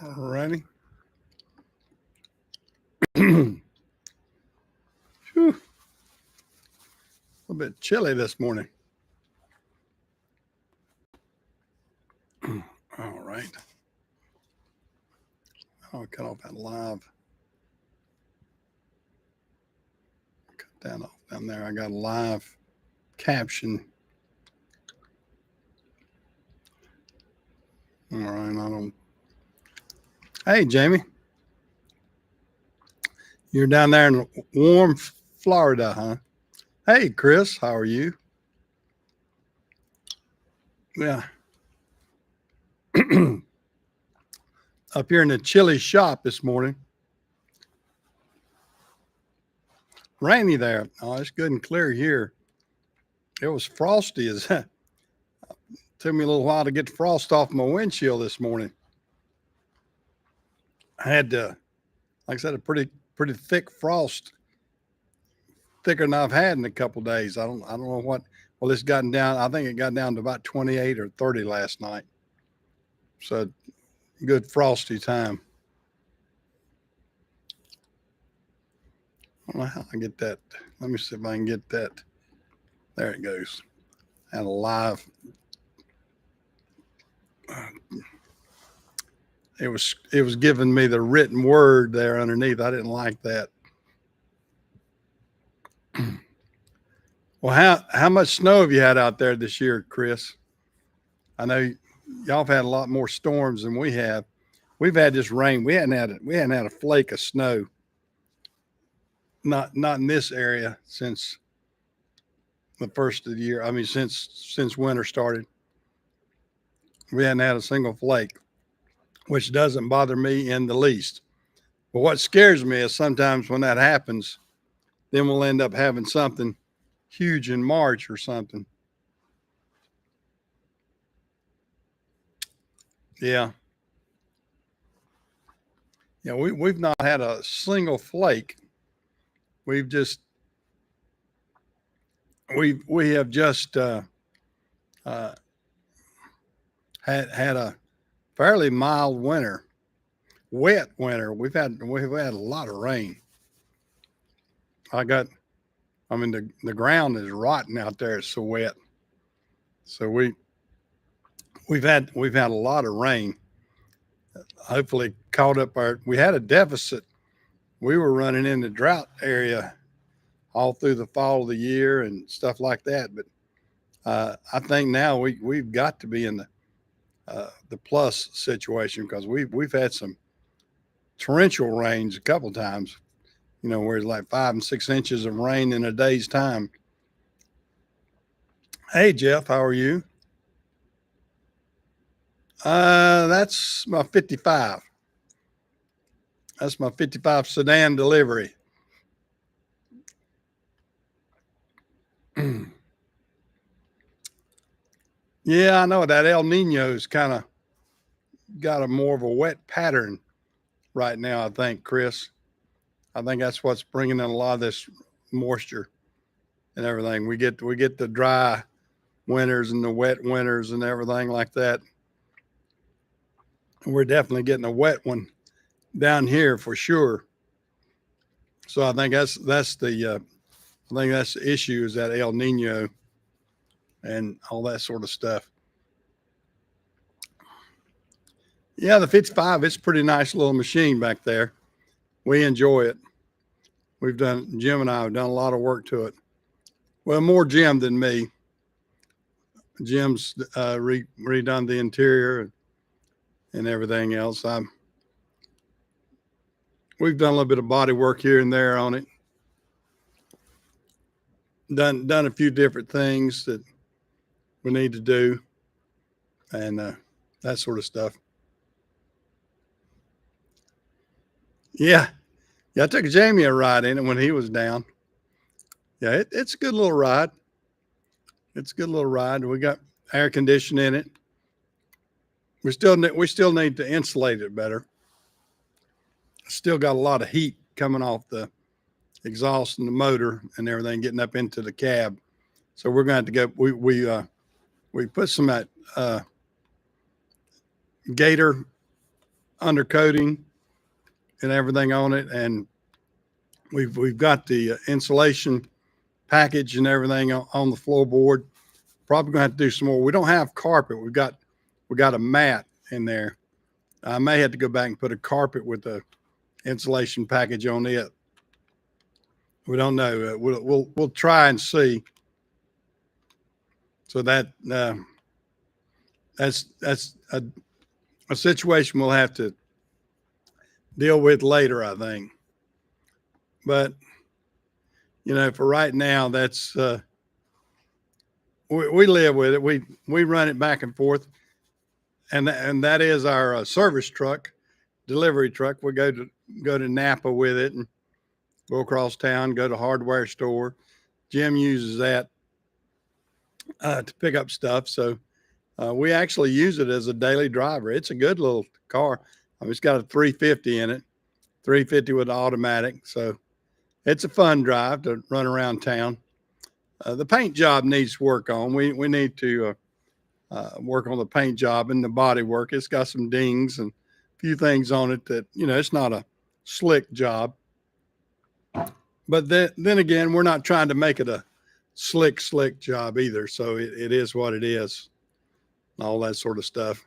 All righty. Whew. A little bit chilly this morning. All right. I'll cut off that live. Cut that off down there. I got a live caption. All right. I don't. Hey, Jamie. You're down there in warm Florida, huh? Hey, Chris. How are you? Yeah. Up here in the chilly shop this morning. Rainy there. Oh, it's good and clear here. It was frosty as took me a little while to get the frost off my windshield this morning. I had like I said, a pretty thick frost, thicker than I've had in a couple days. I don't know what. Well, it's gotten down. I think it got down to about 28 or 30 last night. So good frosty time. I don't know how I get that. Let me see if I can get that. There it goes. And a live. It was giving me the written word there underneath. I didn't like that. Well, how much snow have you had out there this year, Chris? I know y'all have had a lot more storms than we have. We've had this rain. We hadn't had a flake of snow. Not in this area since the first of the year. I mean, since winter started, we hadn't had a single flake, which doesn't bother me in the least. But what scares me is sometimes when that happens, then we'll end up having something huge in March or something. Yeah. Yeah, we've not had a single flake. We've just we have just had a fairly mild winter, wet winter. We've had a lot of rain. I mean the ground is rotten out there. It's so wet. So we've had a lot of rain. Hopefully caught up we had a deficit. We were running in the drought area all through the fall of the year and stuff like that. But I think now we've got to be in the plus situation because we've had some torrential rains a couple times. Where it's like 5 and 6 inches of rain in a day's time. Hey Jeff, how are you? That's my 55. That's my 55 sedan delivery. Yeah, I know that El Nino's kind of got a more of a wet pattern right now. I think, Chris. I think that's what's bringing in a lot of this moisture and everything. We get the dry winters and the wet winters and everything like that. We're definitely getting a wet one down here for sure. So I think that's the issue is that El Nino and all that sort of stuff. Yeah, the 55, it's a pretty nice little machine back there. We enjoy it. Jim and I have done a lot of work to it. Well, more Jim than me. Jim's redone the interior and everything else. We've done a little bit of body work here and there on it. Done a few different things that we need to do and that sort of stuff. Yeah. I took Jamie a ride in it when he was down. Yeah, it's a good little ride. It's a good little ride. We got air conditioning in it. We still need to insulate it better. Still got a lot of heat coming off the exhaust and the motor and everything getting up into the cab. So we're going to have to go. We put some Gator undercoating and everything on it, and we've got the insulation package and everything on the floorboard. Probably gonna have to do some more. We don't have carpet. We got a mat in there. I may have to go back and put a carpet with the insulation package on it. We don't know. We'll try and see. So that's a situation we'll have to deal with later, I think. But for right now, that's we live with it. We run it back and forth, and that is our service truck, delivery truck. We go to Napa with it and go across town, go to hardware store. Jim uses that to pick up stuff. So we actually use it as a daily driver. It's a good little car. It's got a 350 in it, 350 with automatic. So it's a fun drive to run around town. The paint job needs work on. We need to work on the paint job and the body work. It's got some dings and a few things on it that, it's not a slick job. But then again, we're not trying to make it a slick job either. So it is what it is, all that sort of stuff.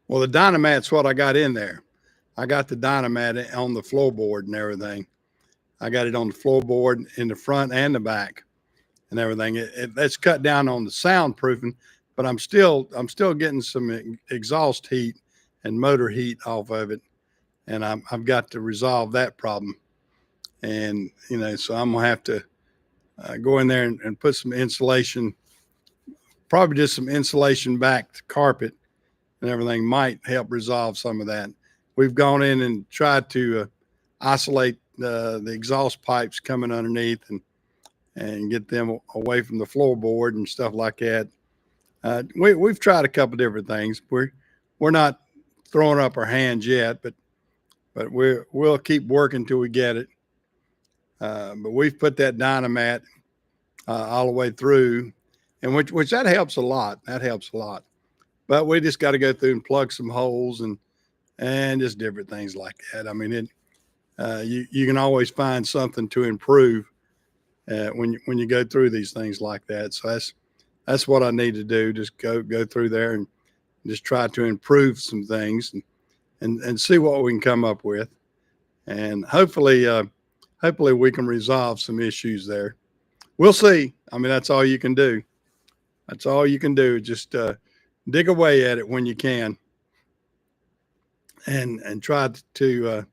Well, the Dynamat's what I got in there. I got the Dynamat on the floorboard and everything. I got it on the floorboard in the front and the back and everything. That's cut down on the soundproofing, but I'm still getting some exhaust heat and motor heat off of it, and I've got to resolve that problem. And so I'm gonna have to go in there and put some insulation, probably just some insulation backed carpet and everything might help resolve some of that. We've gone in and tried to isolate the exhaust pipes coming underneath and get them away from the floorboard and stuff like that. We've tried a couple different things. We're not throwing up our hands yet, but we'll keep working till we get it. But we've put that Dynamat all the way through, and which that helps a lot. That helps a lot. But we just got to go through and plug some holes and just different things like that. I mean, you can always find something to improve when you go through these things like that. So that's what I need to do. Just go through there and just try to improve some things and see what we can come up with, and hopefully we can resolve some issues there. We'll see. I mean, that's all you can do. That's all you can do. Just dig away at it when you can, and try to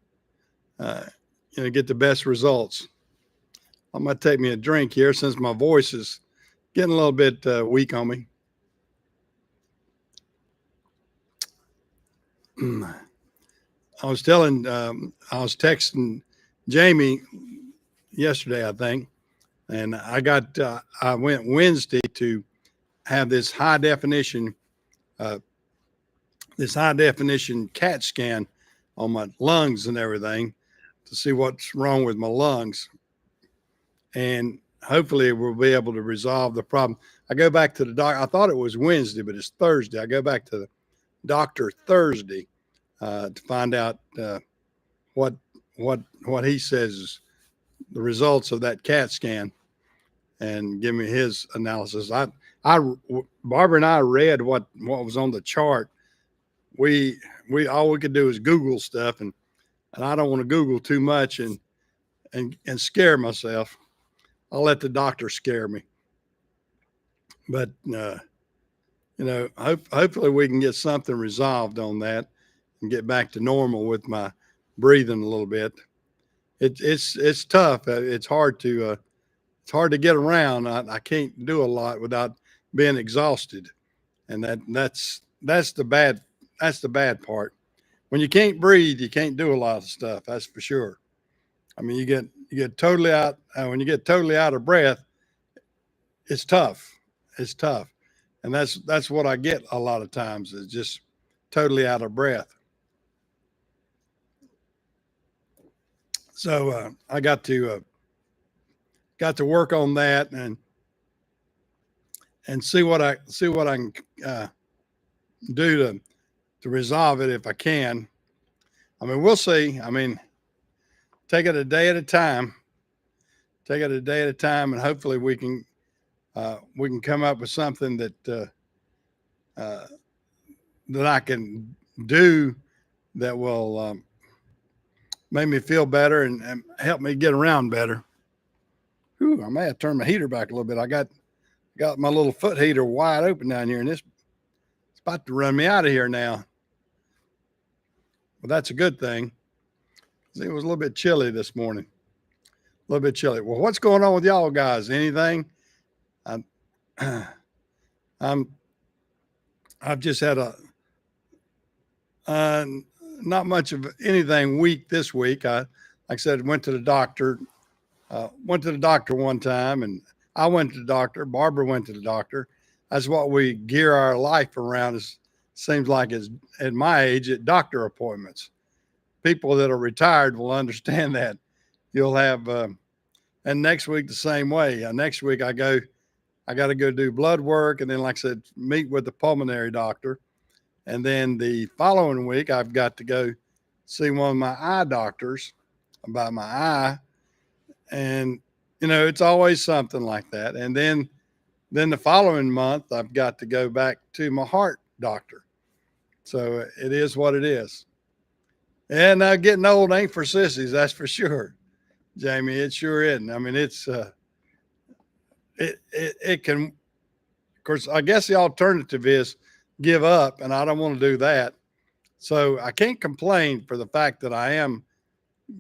get the best results. I'm gonna take me a drink here since my voice is getting a little bit weak on me. I was texting Jamie yesterday, I think, and I went Wednesday to have this high definition CAT scan on my lungs and everything to see what's wrong with my lungs, and hopefully we'll be able to resolve the problem. I go back to the doctor. I thought it was Wednesday, but it's Thursday. I go back to the doctor Thursday to find out what he says is the results of that CAT scan and give me his analysis. Barbara and I read what was on the chart. We all we could do is Google stuff, and I don't want to Google too much and scare myself. I'll let the doctor scare me. But hopefully we can get something resolved on that and get back to normal with my breathing a little bit. It's tough. It's hard to get around. I can't do a lot without being exhausted, and that's the bad part. When you can't breathe, you can't do a lot of stuff. That's for sure. I mean, you get totally out. When you get totally out of breath, it's tough. It's tough, and that's what I get a lot of times, is just totally out of breath. So I got to work on that, and and see what I can do to resolve it if I can. I mean, we'll see. I mean, take it a day at a time. Take it a day at a time, and hopefully we can come up with something uh, that I can do that will make me feel better and help me get around better. Ooh, I may have turned my heater back a little bit. I got my little foot heater wide open down here, and it's about to run me out of here now. Well, that's a good thing. It was a little bit chilly this morning. A little bit chilly. Well, what's going on with y'all guys? Anything? I've just had not much of anything week this week. Like I said, went to the doctor. Went to the doctor one time, and I went to the doctor. Barbara went to the doctor. That's what we gear our life around. It seems like it's at my age at doctor appointments. People that are retired will understand that. You'll have, and next week the same way. Next week I got to go do blood work, and then, like I said, meet with the pulmonary doctor. And then the following week I've got to go see one of my eye doctors about my eye. And, it's always something like that. And then the following month, I've got to go back to my heart doctor. So it is what it is. And getting old ain't for sissies, that's for sure, Jamie. It sure isn't. I mean, it's it can. Of course, I guess the alternative is give up, and I don't want to do that. So I can't complain for the fact that I am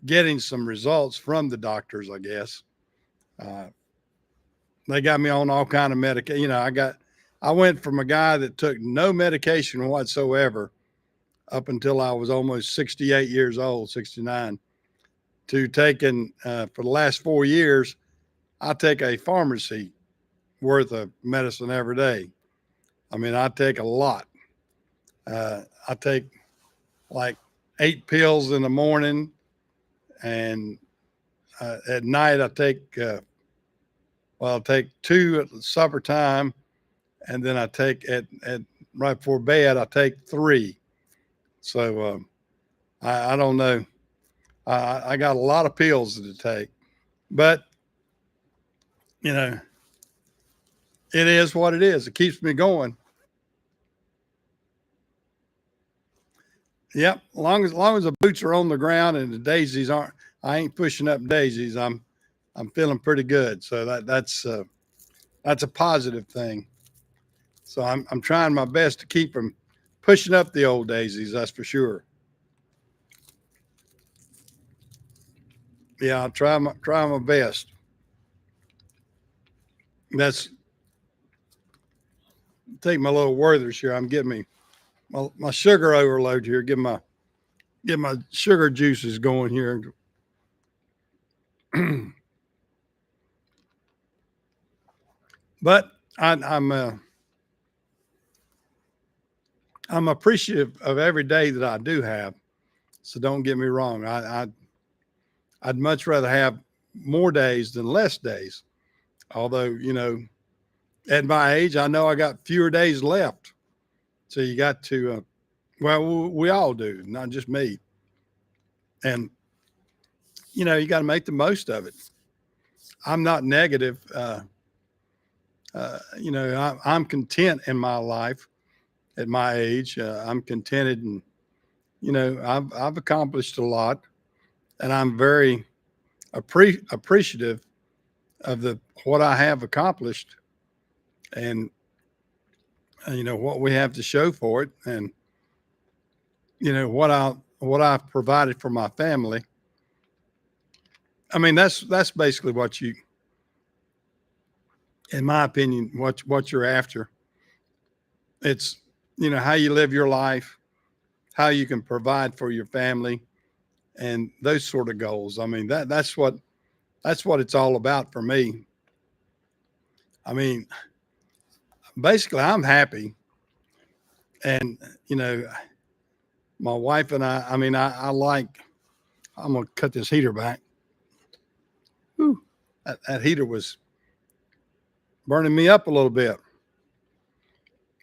getting some results from the doctors, I guess. They got me on all kind of medication. I went from a guy that took no medication whatsoever up until I was almost 68 years old, 69, to taking, for the last 4 years, I take a pharmacy worth of medicine every day. I mean, I take a lot. I take like 8 pills in the morning, and at night I take, I'll take 2 at supper time, and then I take at right before bed, I take 3. So I don't know. I got a lot of pills to take, but it is what it is. It keeps me going. Yep. As long as the boots are on the ground and the daisies aren't, I ain't pushing up daisies. I'm feeling pretty good. So that's a positive thing. So I'm trying my best to keep from pushing up the old daisies. That's for sure. Yeah, I'll try my best. That's take my little Werther's here. I'm getting me my sugar overload here. Get my sugar juices going here. But I'm appreciative of every day that I do have. So don't get me wrong. I'd much rather have more days than less days. Although, at my age, I know I got fewer days left. So you got to, we all do, not just me. And, you got to make the most of it. I'm not negative. I'm content in my life at my age. I'm contented, and, I've accomplished a lot, and I'm very appreciative of what I have accomplished, and what we have to show for it, and what I've provided for my family. I mean, that's basically what you, in my opinion, what you're after. It's how you live your life, how you can provide for your family, and those sort of goals. I mean, that's what it's all about for me. I mean, basically, I'm happy, and my wife and I mean, I like. I'm gonna cut this heater back. Whew, that heater was burning me up a little bit.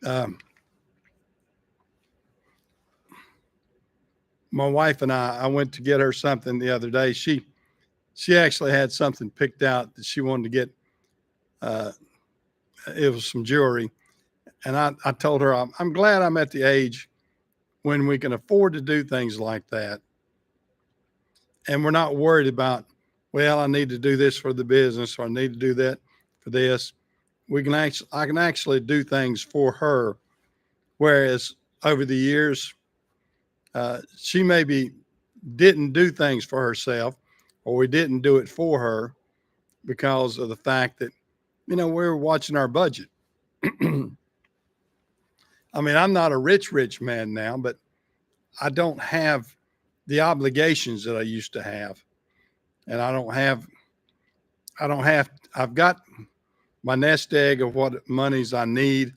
Um, my wife and I went to get her something the other day. She actually had something picked out that she wanted to get. Uh, it was some jewelry, and I told her I'm glad I'm at the age when we can afford to do things like that, and we're not worried about, well, I need to do this for the business or I need to do that for this. I can actually do things for her, whereas over the years, she maybe didn't do things for herself, or we didn't do it for her because of the fact that, we were watching our budget. I mean, I'm not a rich man now, but I don't have the obligations that I used to have. And I've got my nest egg of what monies I need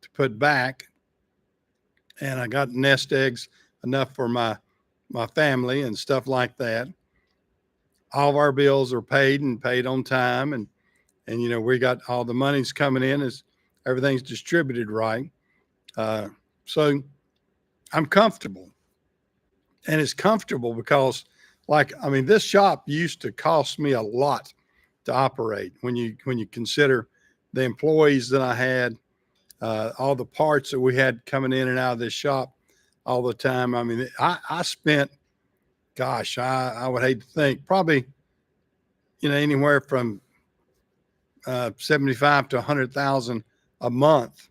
to put back. And I got nest eggs enough for my family and stuff like that. All of our bills are paid and paid on time. And we got all the money's coming in as everything's distributed right. So I'm comfortable, and it's comfortable because, this shop used to cost me a lot to operate when you consider the employees that I had, all the parts that we had coming in and out of this shop all the time. I mean, I spent, gosh, I would hate to think, probably, anywhere from 75 to 100,000 a month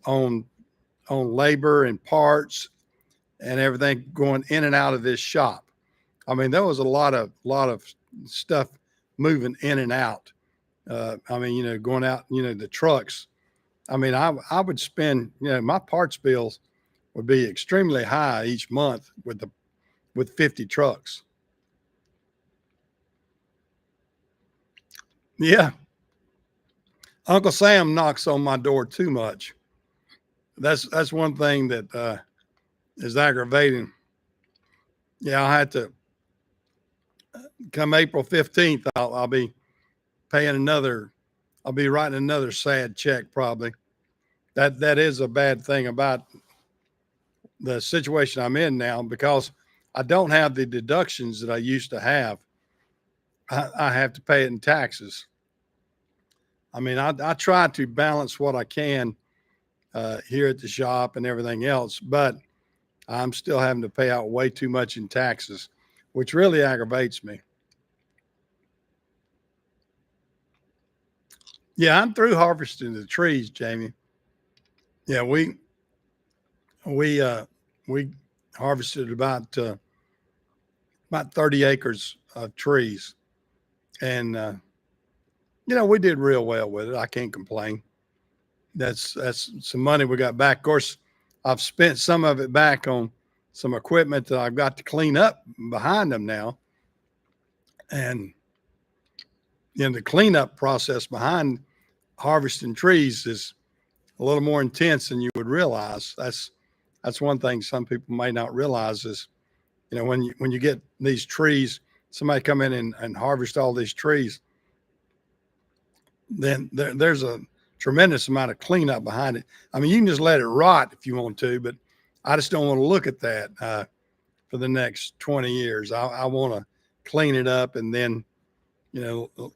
on labor and parts and everything going in and out of this shop. I mean, there was a lot of stuff moving in and out. Going out, the trucks. I mean, I would spend, my parts bills would be extremely high each month with 50 trucks. Yeah. Uncle Sam knocks on my door too much. That's one thing that is aggravating. Yeah, I'll have to come April 15th. I'll be paying another. I'll be writing another sad check probably. That is a bad thing about the situation I'm in now, because I don't have the deductions that I used to have. I have to pay it in taxes. I mean, I try to balance what I can here at the shop and everything else, but I'm still having to pay out way too much in taxes, which really aggravates me. Yeah, I'm through harvesting the trees, Jamie. Yeah, we uh, we harvested about 30 acres of trees, and we did real well with it. I can't complain. That's some money we got back. Of course, I've spent some of it back on some equipment that I've got to clean up behind them now, and the cleanup process behind harvesting trees is a little more intense than you would realize. That's one thing some people may not realize is, when you get these trees, somebody come in and harvest all these trees, then there's a tremendous amount of cleanup behind it. I mean, you can just let it rot if you want to, but I just don't want to look at that for the next 20 years. I want to clean it up, and then, you know,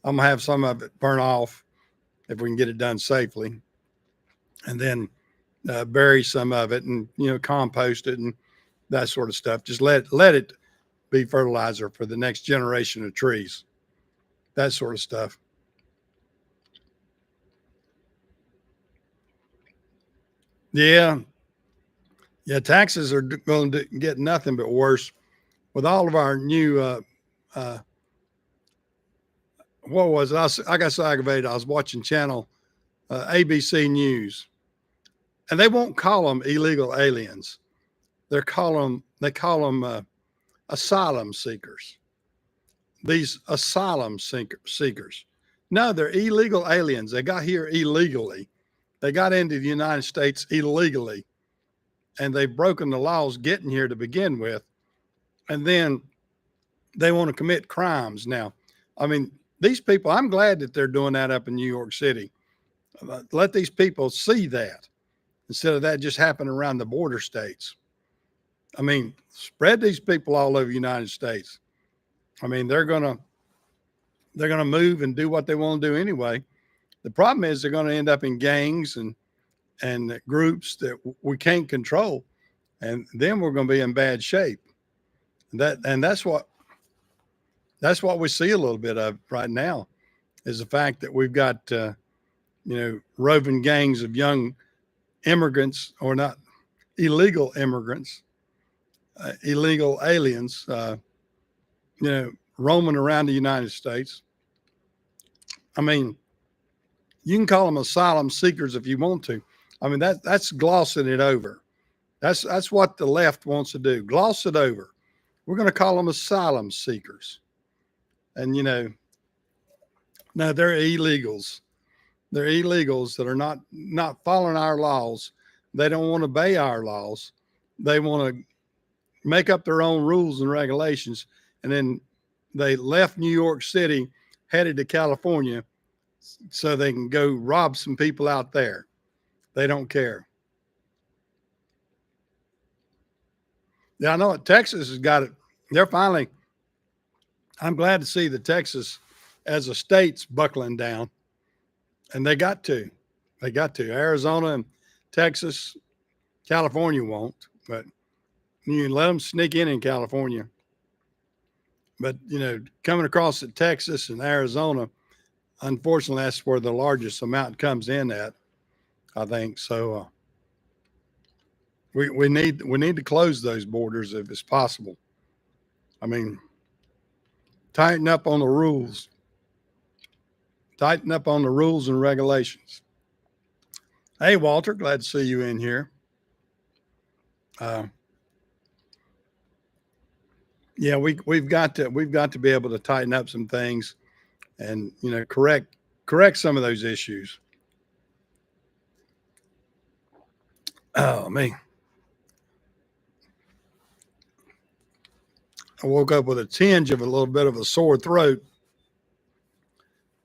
I'm gonna have some of it burn off if we can get it done safely, and then bury some of it and compost it and that sort of stuff. Just let it be fertilizer for the next generation of trees. That sort of stuff. Yeah, yeah. Taxes are going to get nothing but worse with all of our new. Uh, what was it? I got so aggravated. I was watching channel ABC News, and they won't call them illegal aliens. They call them asylum seekers. These seekers. No, they're illegal aliens. They got here illegally. They got into the United States illegally, and they've broken the laws getting here to begin with. And then they want to commit crimes now. I mean, these people, I'm glad that they're doing that up in New York City. Let these people see that instead of that just happening around the border states. I mean, spread these people all over the United States. I mean, they're gonna move and do what they want to do anyway. The problem is they're going to end up in gangs and groups that we can't control, and then we're going to be in bad shape. That's what we see a little bit of right now, is the fact that we've got roving gangs of young immigrants, or not illegal immigrants, illegal aliens, roaming around the United States. I mean, you can call them asylum seekers if you want to. I mean, that's glossing it over. That's what the left wants to do. Gloss it over. We're going to call them asylum seekers. And, no, they're illegals. They're illegals that are not following our laws. They don't want to obey our laws. They want to make up their own rules and regulations. And then they left New York City, headed to California, so they can go rob some people out there. They don't care. Yeah, I know Texas has got it. They're finally, I'm glad to see that Texas as a state's buckling down. And they got to. Arizona and Texas, California won't, but you can let them sneak in California. But, coming across at Texas and Arizona, unfortunately, that's where the largest amount comes in at, I think. So we need to close those borders if it's possible. I mean, tighten up on the rules. Tighten up on the rules and regulations. Hey, Walter, glad to see you in here. Yeah, we've got to be able to tighten up some things, and correct some of those issues. Oh man, I woke up with a tinge of a little bit of a sore throat.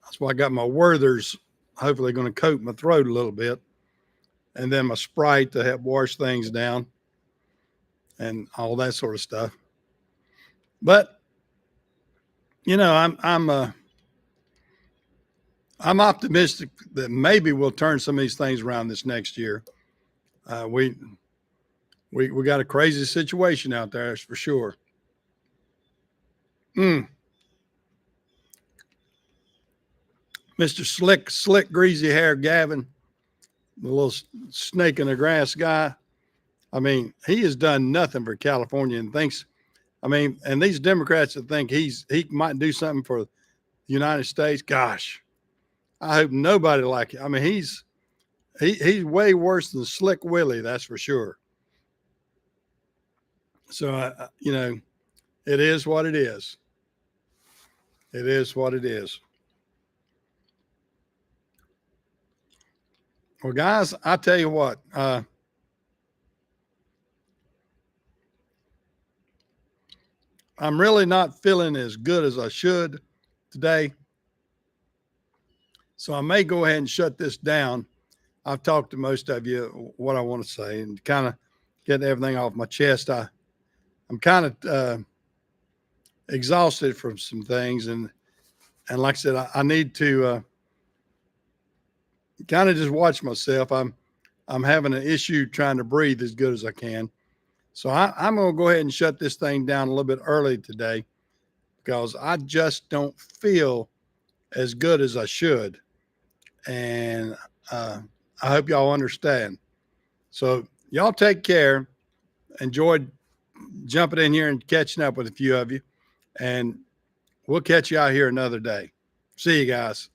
That's why I got my Werther's, hopefully going to coat my throat a little bit, and then my Sprite to help wash things down and all that sort of stuff. But I'm optimistic that maybe we'll turn some of these things around this next year. We got a crazy situation out there, that's for sure. Mr. Slick, greasy hair Gavin, the little snake in the grass guy. I mean, he has done nothing for California and thinks, and these Democrats that think he might do something for the United States, gosh, I hope nobody like it. I mean, he's way worse than Slick Willie, that's for sure. So, it is what it is. It is what it is. Well, guys, I tell you what, I'm really not feeling as good as I should today. So I may go ahead and shut this down. I've talked to most of you what I want to say and kind of get everything off my chest. I'm kind of exhausted from some things. And like I said, I need to kind of just watch myself. I'm having an issue trying to breathe as good as I can. So I'm going to go ahead and shut this thing down a little bit early today because I just don't feel as good as I should. And I hope y'all understand. So y'all take care. Enjoyed jumping in here and catching up with a few of you. And we'll catch you out here another day. See you guys.